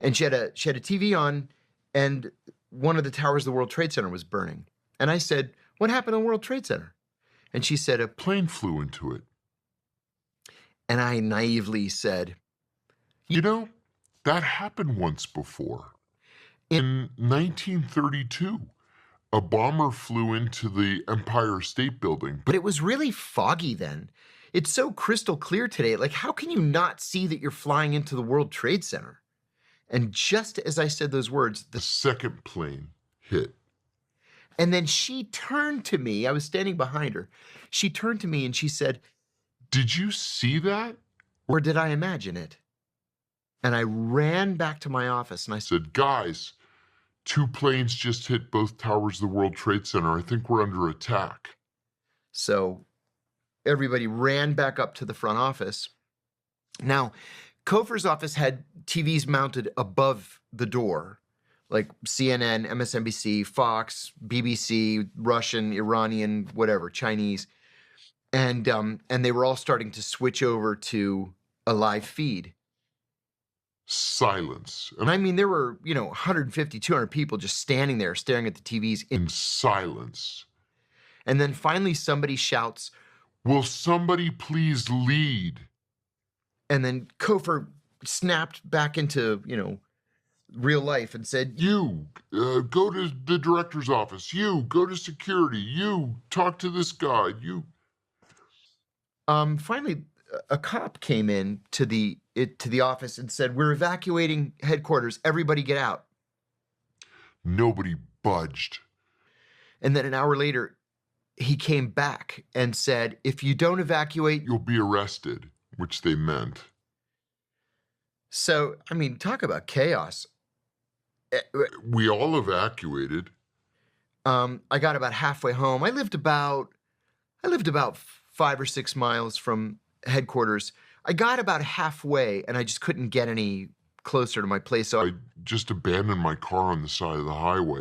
and she had a TV on, and one of the towers of the World Trade Center was burning. And I said, "What happened on World Trade Center?" And she said, "A Plane flew into it. And I naively said, You know, that happened once before. In 1932, a bomber flew into the Empire State Building. "But it was really foggy then. It's so crystal clear today. Like, how can you not see that you're flying into the World Trade Center?" And just as I said those words, The second plane hit. and then she turned to me. I was standing behind her. She turned to me and she said, Did you see that? "Or did I imagine it?" And I ran back to my office and I said, Said, guys, 2 planes just hit both towers of the World Trade Center. I think we're under attack. so everybody ran back up to the front office. Now, Kofer's office had TVs mounted above the door, like CNN, MSNBC, Fox, BBC, Russian, Iranian, whatever, Chinese. And they were all starting to switch over to a live feed. Silence. And I mean, there were, 150, 200 people just standing there staring at the TVs. In silence. And then finally somebody shouts, Will somebody please lead? and then Kofer snapped back into, real life and said, You, go to the director's office. You, go to security. You, talk to this guy. You. Finally, a cop came in to the office and said, "We're evacuating headquarters. Everybody get out." Nobody budged. And then an hour later, he came back and said, "If you don't evacuate..." You'll be arrested, which they meant. So, I mean, talk about chaos. We all evacuated. I got about halfway home. I lived about 5 or 6 miles from headquarters. I got about halfway and I just couldn't get any closer to my place. So I just abandoned my car on the side of the highway.